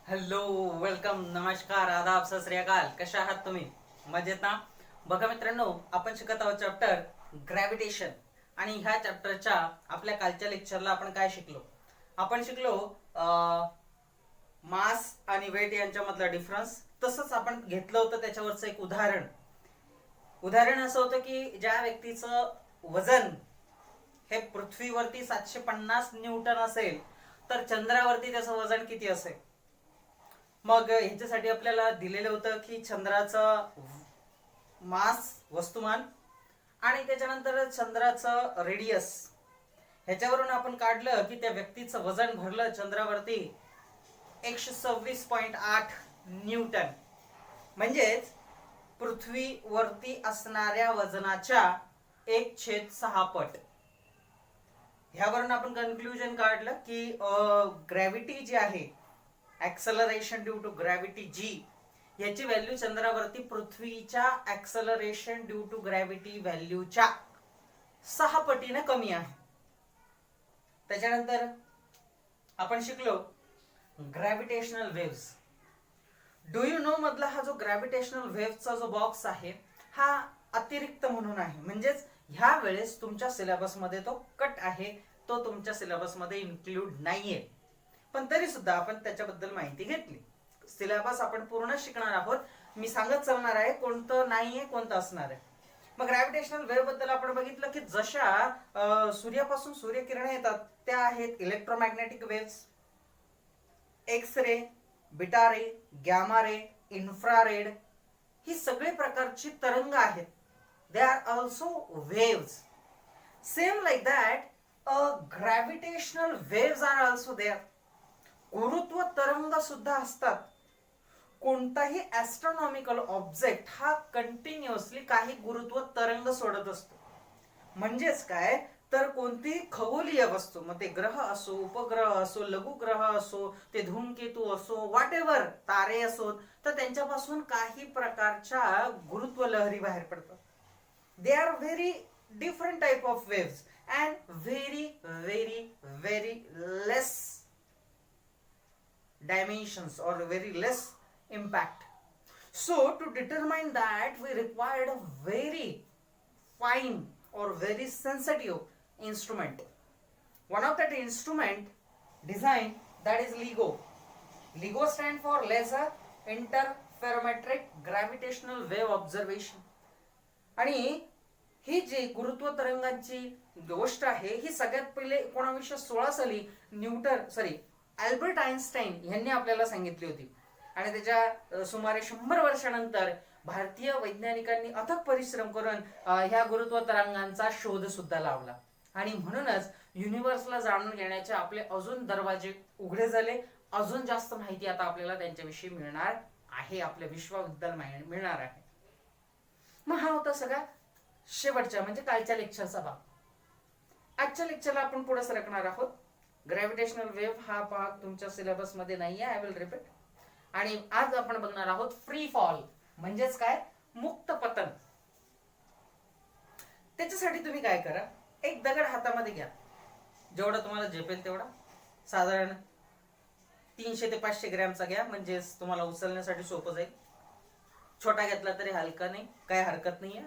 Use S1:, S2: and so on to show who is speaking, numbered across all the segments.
S1: Hello, welcome, नमस्कार, आदाब, सत श्री अकाल. कशा आहात तुम्ही? मजेत ना? बघा मित्रांनो, आपण शिकत आहोत चॅप्टर ग्रॅव्हिटेशन. आणि ह्या चॅप्टरच्या आपल्या कालच्या लेक्चरला आपण काय शिकलो? आपण शिकलो मास आणि वेट यांच्यामधला डिफरन्स. तसंच आपण घेतलं होतं त्याच्यावरचं एक उदाहरण असं होतं की ज्या व्यक्तीचं वजन हे पृथ्वीवरती 750 न्यूटन असेल तर चंद्रावरती त्याचं वजन किती असेल. मग ह्याच्यासाठी आपल्याला दिलेलं होतं की चंद्राचं मास वस्तुमान आणि त्याच्यानंतर चंद्राचं रेडियस. ह्याच्यावरून आपण काढलं की त्या व्यक्तीचं वजन भरलं चंद्रावरती 126.8 न्यूटन, म्हणजेच पृथ्वीवरती असणाऱ्या वजनाच्या 1/6 पट. ह्यावरून आपण कन्क्लुजन काढलं की ग्रॅव्हिटी जी आहे, ऍक्सलरेशन ड्यू टू ग्रॅव्हिटी जी, याची व्हॅल्यू चंद्रावरती पृथ्वीच्या ऍक्सलरेशन ड्यू टू ग्रॅव्हिटी व्हॅल्यूच्या 6 पटीने कमी आहे. त्याच्यानंतर आपण शिकलो gravitational waves. Do you know मधला हा जो ग्रॅव्हिटेशनल वेव्हचा जो बॉक्स आहे हा अतिरिक्त म्हणून आहे, म्हणजेच ह्या वेळेस तुमच्या सिलेबसमध्ये तो कट आहे, तो तुमच्या सिलेबसमध्ये इन्क्लूड नाहीये. पण तरी सुद्धा आपण त्याच्याबद्दल माहिती घेतली. सिलेबस आपण पूर्ण शिकणार आहोत. मी सांगत चालणार आहे कोणतं नाहीये, कोणतं असणार आहे. मग ग्रॅव्हिटेशनल वेव्ह बद्दल आपण बघितलं की जशा सूर्यापासून सूर्यकिरणे येतात त्या आहेत electromagnetic waves, X ray, beta ray, gamma ray, infrared. ही सगळे प्रकारची तरंग आहेत. They are also waves. Same like that gravitational waves are also there. गुरुत्व तरंग सुद्धा असतात. कोणताही ऍस्ट्रॉनॉमिकल ऑब्जेक्ट हा कंटिन्युअसली काही गुरुत्व तरंग सोडत असतो. म्हणजेच काय तर कोणतीही खगोलीय वस्तू, मग ते ग्रह असो, उपग्रह असो, लघुग्रह असो, ते धूमकेतू असो, व्हॉट एव्हर, तारे असोत, तर त्यांच्यापासून काही प्रकारच्या गुरुत्व लहरी बाहेर पडतात. They are very different type of waves and very very very less dimensions or very less impact. So to determine that we required a very fine or very sensitive instrument. One of that instrument design, that is LIGO. LIGO stand for Laser Interferometric Gravitational Wave Observation. आणि ही जी गुरुत्व तरंगांची गोष्ट आहे ही सगळ्यात पहिले 1916 साली Albert Einstein यांनी आपल्याला सांगितली होती. आणि त्याच्या सुमारे 100 वर्षानंतर भारतीय वैज्ञानिकांनी अथक परिश्रम करून ह्या गुरुत्व तरंगांचा शोध सुद्धा लावला. आणि म्हणूनच युनिव्हर्सला जाणून घेण्याचे आपले अजून दरवाजे उघडे झाले. अजून जास्त माहिती आता आपल्याला त्यांच्याविषयी मिळणार आहे, आपल्या विश्वाबद्दल मिळणार आहे. मग हा होता सगळा शेवटच्या म्हणजे कालच्या लेक्चरचा भाग. आजच्या लेक्चरला आपण पुढे सरकणार आहोत. ग्रॅव्हिटेशनल वेव्ह हा भाग तुमच्या सिलेबस मध्ये नाहीये, आय विल रिपीट. आणि आज आपण बघणार आहोत फ्री फॉल, म्हणजेच काय, मुक्त पतन. त्याच्यासाठी तुम्ही काय करा, एक दगड हातामध्ये घ्या, जेवढा तुम्हाला झेपेल तेवढा, साधारण 300 ते 500 ग्रॅमचा घ्या, म्हणजे तुम्हाला उचलण्यासाठी सोपं जाईल. छोटा घेतला तरी हलका नाही, काय हरकत नाहीये.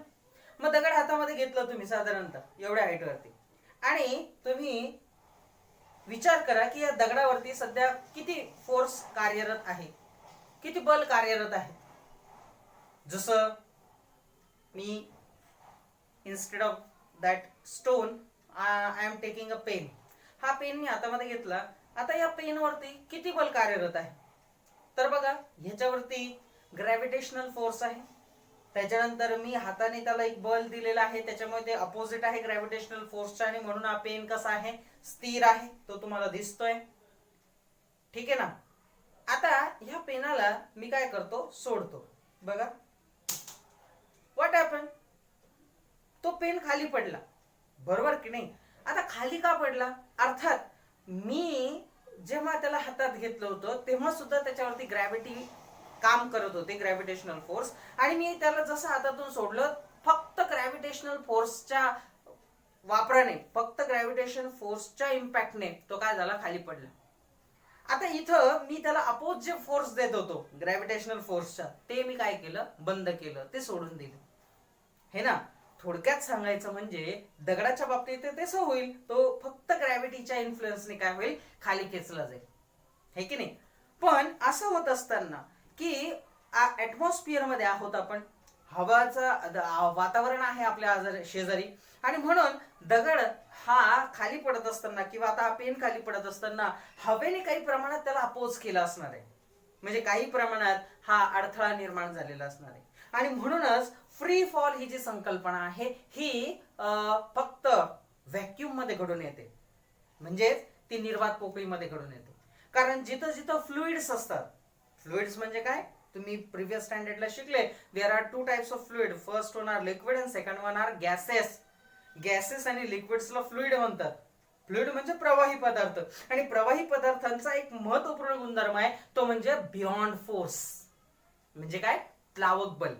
S1: मग दगड हातामध्ये घेतलं तुम्ही साधारणतः एवढ्या हाईटवरती, आणि तुम्ही विचार करा की या दगडावरती सध्या किती फोर्स कार्यरत आहे, किती बल कार्यरत आहे. जसं मी instead of that stone I am taking a pen. हा पेन मी हातामध्ये घेतला. आता या पेनवरती किती बल कार्यरत आहे, तर बघा ह्याच्यावरती ग्रॅव्हिटेशनल फोर्स आहे. त्याच्यानंतर मी हाताने त्याला एक बल दिलेला आहे, त्याच्यामुळे ते अपोजिट आहे ग्रॅव्हिटेशनल फोर्सच्या, आणि म्हणून हा पेन कसा आहे, स्थिर आहे, तो तुम्हाला दिसतोय. ठीक आहे ना. आता ह्या पेनाला मी काय करतो, सोडतो. बघा व्हॉट हॅपन, तो पेन खाली पडला, बरोबर की नाही. आता खाली का पडला, अर्थात मी जेव्हा त्याला हातात घेतलं होतं तेव्हा सुद्धा त्याच्यावरती ग्रॅव्हिटी काम करत होते, ग्रॅव्हिटेशनल फोर्स. आणि मी त्याला जसं हातातून सोडलं, फक्त ग्रॅव्हिटेशनल फोर्सच्या वापराने, फक्त ग्रॅव्हिटेशन फोर्सच्या इम्पॅक्टने तो काय झाला, खाली पडला. आता इथं मी त्याला अपोज जे फोर्स देत होतो ग्रॅव्हिटेशनल फोर्सच्या, ते मी काय केलं, बंद केलं, ते सोडून दिलं, हे ना. थोडक्यात सांगायचं म्हणजे दगडाच्या बाबतीत तसं होईल, तो फक्त ग्रॅव्हिटीच्या इन्फ्लुएन्सने काय होईल, खाली खेचला जाईल, हे की नाही. पण असं होत असताना की ऍटमॉस्फिअर मध्ये आहोत आपण, हवाचं वातावरण आहे आपल्या शेजारी, आणि म्हणून दगड हा खाली पडत असताना किंवा आता हा पेन खाली पडत असताना हवेने काही प्रमाणात त्याला अपोज केला असणार आहे, म्हणजे काही प्रमाणात हा अडथळा निर्माण झालेला असणार आहे. आणि म्हणूनच फ्री फॉल ही जी संकल्पना आहे ही फक्त व्हॅक्यूम मध्ये घडून येते, म्हणजेच ती निर्वात पोकळीमध्ये घडून येते. कारण जिथं जिथं फ्लुइड्स असतात, फ्लुइड्स म्हणजे काय, तुम्ही प्रिव्हियस स्टँडर्डला शिकले, there are two types of fluid, first one are liquid and second one are gases. Gases आणि लिक्विड्सला फ्लुइड म्हणतात. फ्लुइड म्हणजे प्रवाही पदार्थ, आणि प्रवाही पदार्थांचा एक महत्वपूर्ण गुणधर्म आहे, तो म्हणजे बियॉन्ड फोर्स, म्हणजे काय, प्लावक बल.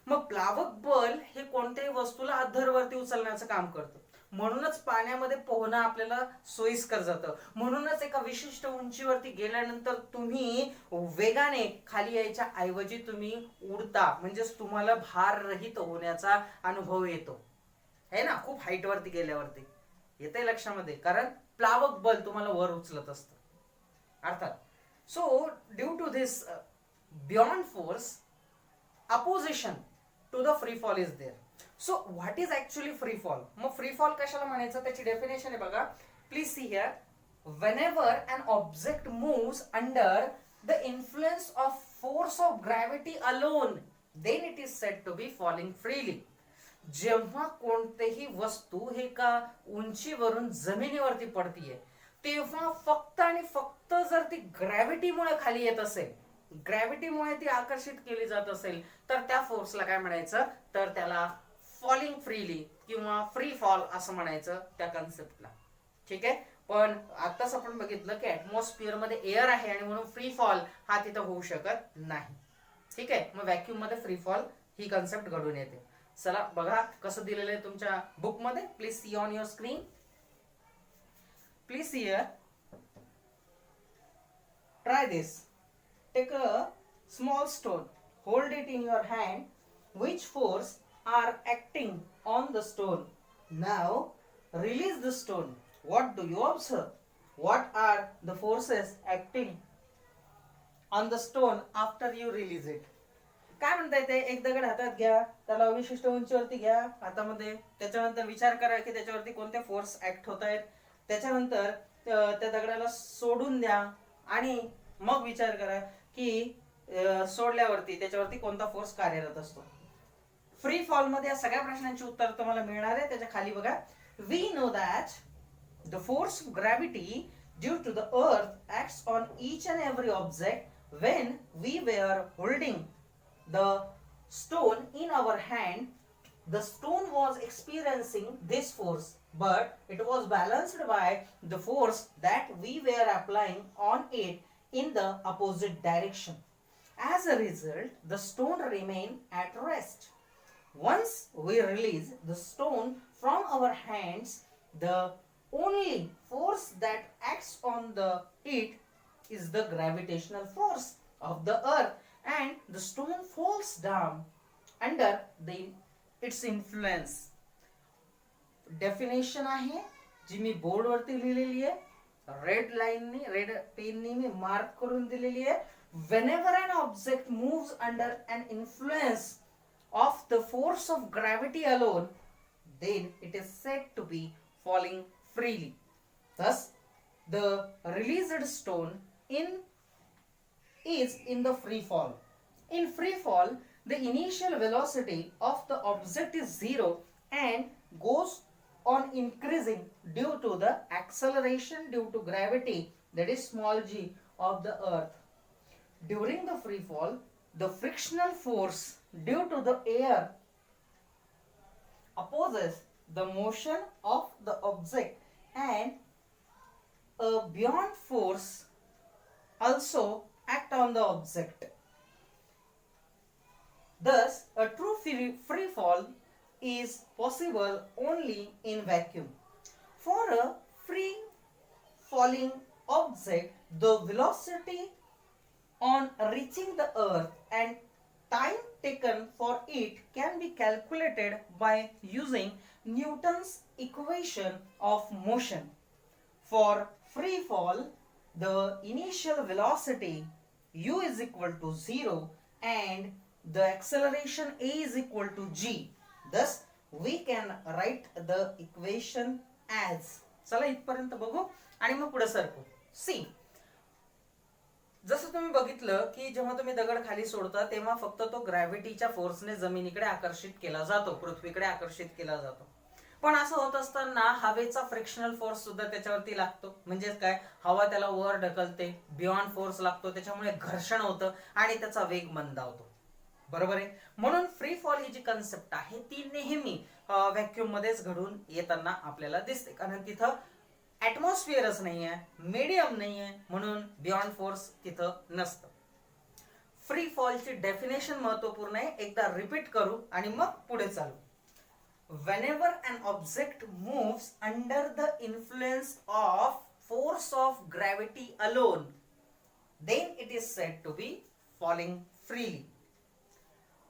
S1: मग प्लावक बल हे कोणत्याही वस्तूला अधरवरती उचलण्याचं काम करतं, म्हणूनच पाण्यामध्ये पोहणं आपल्याला सोयीस्कर जातं, म्हणूनच एका विशिष्ट उंचीवरती गेल्यानंतर तुम्ही वेगाने खाली यायच्या ऐवजी तुम्ही उडता, म्हणजेच तुम्हाला भाररहित होण्याचा अनुभव येतो, है ना. खूप हाईट वरती गेल्यावरती येते लक्षामध्ये, कारण प्लावक बल तुम्हाला वर उचलत असतं अर्थात. So due to this beyond force, opposition to the free fall is there. So what is actually free fall? मग फ्री फॉल कशाला म्हणायचं, त्याची डेफिनेशन आहे बघा. Please see here. whenever an object moves under the influence of force of gravity alone, then it is said to be falling freely. जेव्हा कोणतेही वस्तू हे का उंचीवरून जमिनीवरती पडतीये, तेव्हा फक्त आणि फक्त जर ती ग्रॅव्हिटीमुळे खाली येत असेल, ग्रॅव्हिटीमुळे ती आकर्षित केली जात असेल, तर त्या फोर्सला काय म्हणायचं, तर त्याला फॉलिंग फ्रीली किंवा फ्री फॉल असं म्हणायचं त्या कन्सेप्टला. ठीक आहे. पण आताच आपण बघितलं की ऍटमॉस्फिअर मध्ये एअर आहे आणि म्हणून फ्री फॉल हा तिथं होऊ शकत नाही. ठीक आहे. मग व्हॅक्यूम मध्ये फ्री फॉल ही कन्सेप्ट घडून येते. चला बघा कसं दिलेलं आहे तुमच्या बुक मध्ये. Please see on your screen. Please see here. Try this. Take a small stone, hold it in your hand. Which force are acting on the stone? Now release the stone. What do you observe? What are the forces acting on the stone after you release it? काय म्हणता येते, एक दगड हातात घ्या, त्याला विशिष्ट उंचीवरती घ्या हातामध्ये, त्याच्यानंतर विचार करा की त्याच्यावरती कोणते फोर्स ऍक्ट होत आहेत, त्याच्यानंतर त्या दगडाला सोडून द्या आणि मग विचार करा की सोडल्यावरती त्याच्यावरती कोणता फोर्स कार्यरत असतो. फ्री फॉल मध्ये या सगळ्या प्रश्नांची उत्तर तुम्हाला मिळणार आहे. त्याच्या खाली बघा. We know that the force of gravity due to the earth acts on each and every object. When we were holding the stone in our hand, the stone was experiencing this force, but it was balanced by the force that we were applying on it in the opposite direction. As a result, the stone remained at rest. Once we release the stone from our hands, the only force that acts on it is the gravitational force of the earth, and the stone falls down under its influence. Definition आहे जी मी board वरती लिहिलेली आहे, red लाईननी, red पेननी मी mark करून दिलेली आहे. whenever an object moves under an influence of the force of gravity alone, then it is said to be falling freely. Thus, the released stone is in the free fall. In free fall, the initial velocity of the object is zero and goes on increasing due to the acceleration due to gravity, that is small g, of the earth. During the free fall, the frictional force due to the air opposes the motion of the object, and a beyond force also act on the object. Thus, a true free fall is possible only in vacuum. For a free falling object, the velocity on reaching the earth and time taken for it can be calculated by using Newton's equation of motion. For free fall, the initial velocity u is equal to 0 and the acceleration a is equal to g. Thus we can write the equation as, चला इथपर्यंत बघू आणि मग पुढे सरकू. C, जसं तुम्ही बघितलं की जेव्हा तुम्ही दगड खाली सोडता तेव्हा फक्त तो ग्रॅव्हिटीच्या फोर्सने जमिनीकडे आकर्षित केला जातो, पृथ्वीकडे आकर्षित केला जातो. पण असं होत असताना हवेचा फ्रिक्शनल फोर्स सुद्धा त्याच्यावरती लागतो. म्हणजे काय, हवा त्याला वर ढकलते, बियॉन्ड फोर्स लागतो, त्याच्यामुळे घर्षण होतं आणि त्याचा वेग मंदावतो. बरोबर आहे. म्हणून फ्री फॉल ही जी कन्सेप्ट आहे ती नेहमी व्हॅक्यूम मध्येच घडून येताना आपल्याला दिसते, कारण तिथं ऍटमॉस्फिअरच नाहीये, मीडियम नाहीये, म्हणून बियॉन्ड फोर्स तिथं नसतं. फ्री फॉलची डेफिनेशन महत्वपूर्ण आहे, एकदा रिपीट करू आणि मग पुढे चालू. Whenever an object moves under the influence of force of gravity alone, then it is said to be falling freely.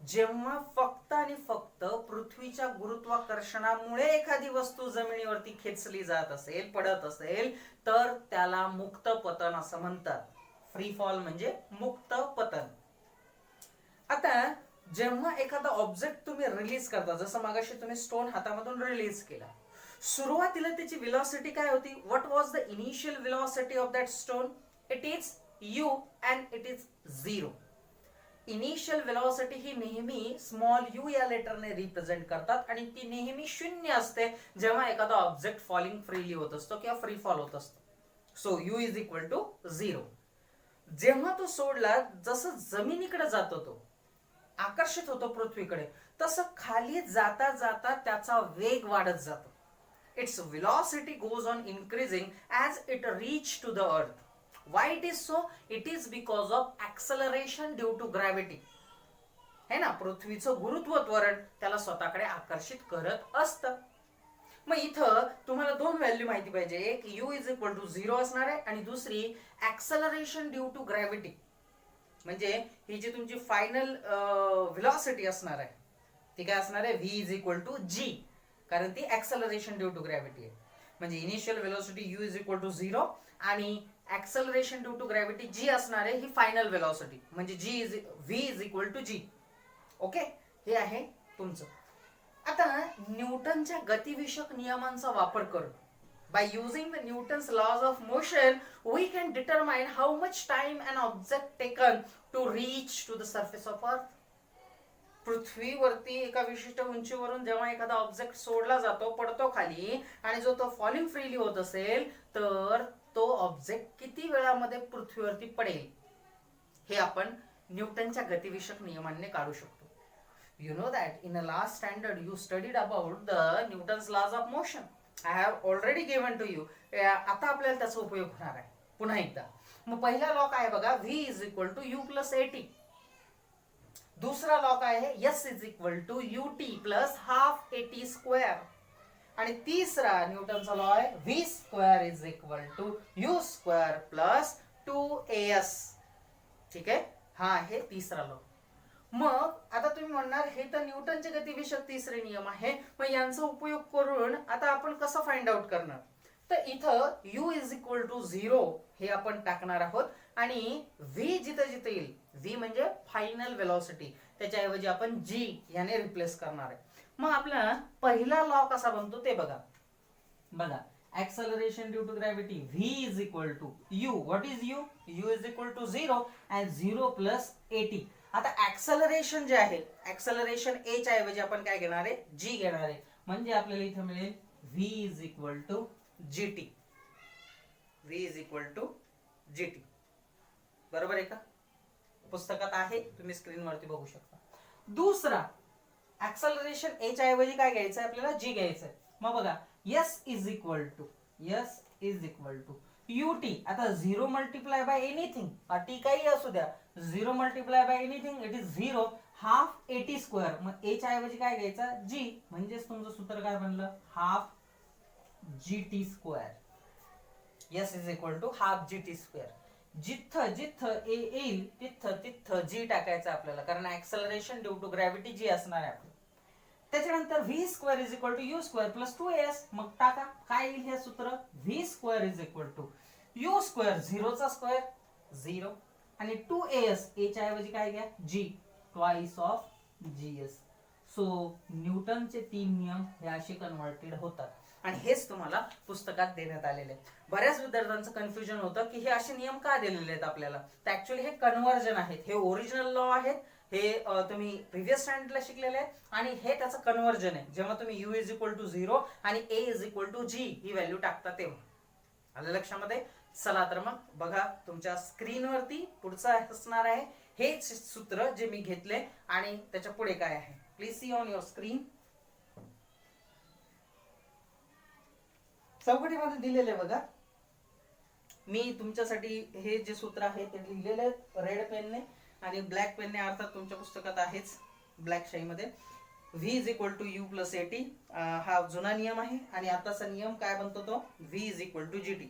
S1: जेव्हा फक्त आणि फक्त पृथ्वीच्या गुरुत्वाकर्षणामुळे एखादी वस्तू जमिनीवरती खेचली जात असेल, पडत असेल, तर त्याला मुक्त पतन असं म्हणतात. फ्री फॉल म्हणजे मुक्त पतन. आता जेव्हा एखादा ऑब्जेक्ट तुम्ही रिलीज करता, जसं मागाशी तुम्ही स्टोन हातामधून रिलीज केला, सुरुवातीला त्याची वेलोसिटी काय होती? What was the initial velocity of that stone? It is u and it is 0. Initial velocity ही नेहमी स्मॉल u या लेटरने रिप्रेझेंट करतात आणि ती नेहमी 0 असते जेव्हा एखादा ऑब्जेक्ट फॉलिंग फ्रीली होत असतो किंवा फ्री फॉल होत असतो. So u is equal to 0. जेव्हा तो सोडला, जसं जमिनीकडे जातो, तो आकर्षित होतो पृथ्वीकडे, तसं खाली जाता जाता त्याचा वेग वाढत जातो. Its velocity goes on increasing as it reach to the earth. Why it is so? It is because of acceleration due to gravity. है ना, पृथ्वीचं गुरुत्व त्वरण त्याला स्वतःकडे आकर्षित करत असतं. मग इथं तुम्हाला दोन व्हॅल्यू माहिती पाहिजे, एक u इज इक्वल टू 0 असणार आहे आणि दुसरी ऍक्सलरेशन ड्यू टू ग्रॅव्हिटी. म्हणजे ही जी तुमची फायनल वेलोसिटी असणार आहे ती काय असणार आहे? v is equal to g, कारण ती ऍक्सलरेशन ड्यू टू ग्रॅव्हिटी आहे. म्हणजे initial velocity u is equal to 0 आणि acceleration due to gravity g असणार आहे, ही फायनल वेलोसिटी. म्हणजे v is equal to g. Okay, हे आहे तुमचं. आता न्यूटनच्या गतिविषयक नियमांचा वापर करून, by using the Newton's laws of motion, we can determine how much time an object taken to reach to the surface of Earth. पृथ्वीवरती एका विशिष्ट उंचीवरून जेव्हा एखादा ऑब्जेक्ट सोडला जातो, पडतो खाली, आणि जो तो फॉलिंग फ्रीली होत असेल, तर तो ऑब्जेक्ट किती वेळामध्ये पृथ्वीवरती पडेल हे आपण न्यूटनच्या गतिविषयक नियमांनी काढू शकतो. You know that in the last standard you studied about the Newton's laws of motion. I have already given to you. आता आपल्याला त्याचा उपयोग होणार आहे पुन्हा एकदा. मग पहिला लॉ काय बघा, v is equal to u plus at. दुसरा लॉ काय आहे, s is equal to ut plus half at square. आणि तिसरा न्यूटनचा लॉ आहे v square is equal to u square plus 2as. ठीक आहे, हा आहे तिसरा लॉ. मग आता तुम्ही म्हणणार हे तर न्यूटनचे गतिविषयक तिसरे नियम आहे, मग यांचा उपयोग करून आता आपण कसं फाइंड आउट करणार? तर इथं u इज इक्वल टू 0 हे आपण टाकणार आहोत आणि v जिथे जिथे येईल, v म्हणजे फायनल वेलोसिटी, त्याच्याऐवजी आपण g याने रिप्लेस करणार आहे. मग आपला पहिला लॉ कसा बनतो ते बघा. acceleration due to gravity, v is equal to u. What is u? u is equal to 0 and 0 plus at. आता ऍक्सलरेशन जे आहे, ऍक्सलरेशन a च्या ऐवजी आपण काय घेणार आहे? g घेणार आहे. म्हणजे आपल्याला इथे मिळेल v is equal to gt. v is equal to gt. बरोबर आहे का? पुस्तकात आहे, तुम्ही स्क्रीनवरती बघू शकता. दुसरा, ऍक्सलरेशन a च्या ऐवजी काय घ्यायचं आहे? आपल्याला g घ्यायचं आहे. मग बघा, s is equal to ut. आता 0 मल्टिप्लाय बाय एनिथिंग, t काही असू द्या, 0 multiply by anything, it is 0 half at square. मग a च्या ऐवजी काय घ्यायचं? g. म्हणजेच तुमचं सूत्र काय बनलं? Half gt square. S is equal to half G T square. जिथं जिथं ए येईल तिथं तिथं जी टाकायचं आपल्याला, कारण acceleration due to gravity G असणार आहे आपलं. त्याच्यानंतर V square is equal to U square plus 2as. मग टाका काय येईल हे सूत्र, V square is equal to U square, झिरोचा स्क्वेअर 0 आणि 2as, ए च्या ऐवजी काय घ्या G, twice of G S. So न्यूटनचे 3 नियम हे असे कन्व्हर्टेड होतात आणि हेच तुम्हाला पुस्तकात देण्यात आलेले. बऱ्याच विद्यार्थ्यांचं कन्फ्युजन होतं की हे असे नियम का दिलेले आहेत आपल्याला, तर ऍक्च्युअली हे कन्व्हर्जन आहेत, हे ओरिजिनल लॉ आहेत, हे तुम्ही प्रिव्हियस स्टँडर्डला शिकलेले आहे आणि हे त्याचं कन्व्हर्जन आहे. जेव्हा तुम्ही यू इज इक्वल टू 0 आणि A is equal to G ही व्हॅल्यू टाकता तेव्हा. आलं लक्षामध्ये. चला तर मग बघा तुमच्या स्क्रीनवरती पुढचं असणार आहे हेच सूत्र जे मी घेतले आणि त्याच्या पुढे काय आहे. Please see on your screen. चौकटीमध्ये दिलेले बघा, मी तुमच्यासाठी हे जे सूत्र आहे ते लिहिलेले रेड पेनने आणि ब्लॅक पेनने, अर्थात तुमच्या पुस्तकात आहेच ब्लॅक शाईमध्ये. v is equal to U plus A T हा जुना नियम आहे आणि आताचा नियम काय बनतो तो v is equal to G T.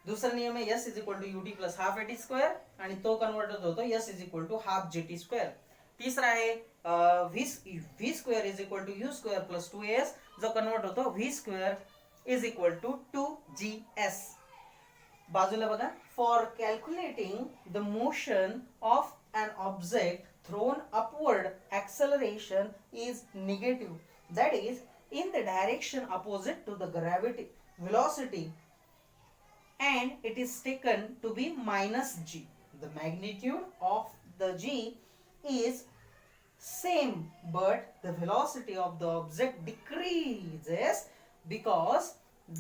S1: दुसरा नियम आहे s is equal to U T plus half A T square आणि तो कन्वर्ट होतो s is equal to half G T square. तिसरा आहे v square is equal to U square plus 2as जो convert होतो v square is equal to 2gs. बाजूला बघा, for calculating the motion of an object thrown upward, acceleration is negative, that is in the direction opposite to the gravity velocity, and it is taken to be minus g. The magnitude of the g is same, but the velocity of the object decreases because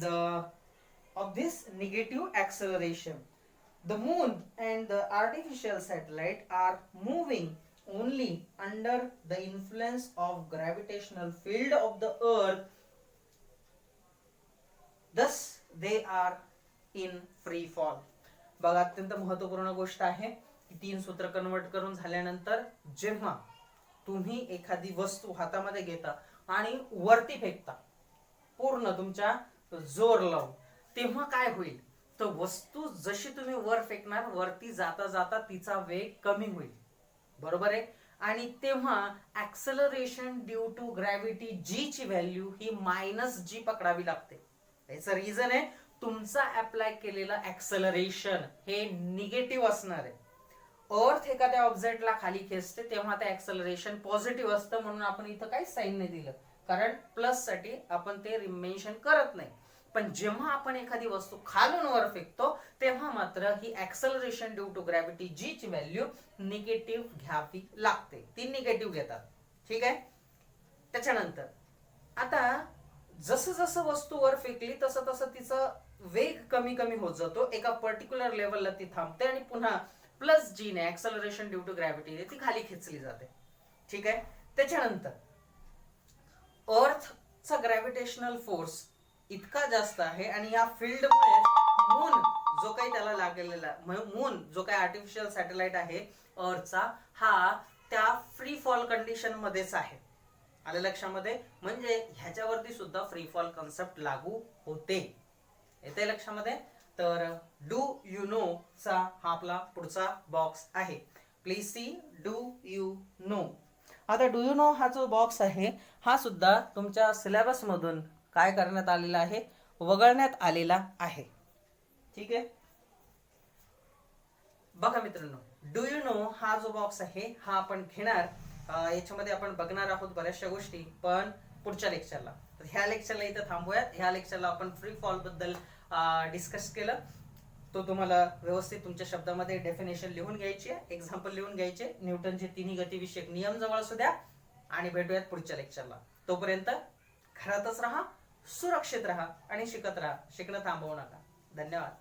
S1: of this negative acceleration. The moon and the artificial satellite are moving only under the influence of gravitational field of the earth. Thus they are in free fall. बघा अत्यंत महत्त्वपूर्ण गोष्ट आहे की 3 सूत्र convert करून झाल्यानंतर जेव्हा तुम्ही एखादी वस्तू हातामध्ये घेता आणि वरती फेकता पूर्ण तुमच्या जोर लावून, तेव्हा काय होईल, तर वस्तू जशी तुम्ही वर फेकणार वरती जाता जाता तिचा वेग कमी होईल, बरोबर आहे. आणि तेव्हा ऍक्सलरेशन ड्यू टू ग्रॅव्हिटी जी ची व्हॅल्यू ही मायनस जी पकडावी लागते. याचं रिझन आहे तुमचा अप्लाय केलेला ऍक्सलरेशन हे निगेटिव्ह असणार आहे. अर्थ एखाद्या ऑब्जेक्टला खाली खेचते तेव्हा ते ऍक्सलरेशन पॉझिटिव्ह असतं, म्हणून आपण इथं काही साईन नाही दिलं, कारण प्लस साठी आपण ते मेन्शन करत नाही. पण जेव्हा आपण एखादी वस्तू खालून वर फेकतो तेव्हा मात्र ही ऍक्सलरेशन ड्यू टू ग्रॅव्हिटी जी ची व्हॅल्यू निगेटिव्ह घ्यावी लागते, ती निगेटिव्ह घेतात. ठीक आहे. त्याच्यानंतर आता जसं जसं वस्तू वर फेकली तसं तसं तिचा वेग कमी कमी होत जातो, एका पर्टिक्युलर लेवलला ती थांबते आणि पुन्हा प्लस जी ने ऍक्सलरेशन ड्यू टू ग्रॅव्हिटी ती खाली खेचली जाते. ठीक आहे. त्याच्यानंतर अर्थचा ग्रॅव्हिटेशनल फोर्स इतका जास्त आहे आणि या फील्डमुळे मून जो काही त्याला लागलेला, मून जो काही आर्टिफिशियल सॅटेलाइट आहे अर्थचा, हा त्या फ्री फॉल कंडिशन मध्येच आहे. आलं लक्षामध्ये. म्हणजे ह्याच्यावरती सुद्धा फ्री फॉल कन्सेप्ट लागू होते. येते लक्षामध्ये. तर डू यू नो चा हा आपला पुढचा बॉक्स आहे. Please see do you know. आता डू यू नो हा जो बॉक्स आहे हा सुद्धा तुमच्या सिलेबस मधून काय करण्यात आलेला आहे, वगळण्यात आलेला आहे. ठीक आहे. बघा मित्रांनो, डू यू नो हा जो बॉक्स आहे हा आपण घेणार, याच्यामध्ये आपण बघणार आहोत बऱ्याचशा गोष्टी, पण पुढच्या लेक्चरला. तर ह्या लेक्चरला इथं थांबूयात. ह्या लेक्चरला आपण फ्री फॉल बद्दल डिस्कस केलं. तो तुम्हाला व्यवस्थित तुमच्या शब्दामध्ये डेफिनेशन लिहून घ्यायची आहे, एक्झाम्पल लिहून घ्यायचे, न्यूटनचे 3 गतिविषयक नियम जवळ असू द्या आणि भेटूयात पुढच्या लेक्चरला. तोपर्यंत घरातच राहा, सुरक्षित राहा आणि शिकत राहा. शिकणं थांबवू नका. धन्यवाद.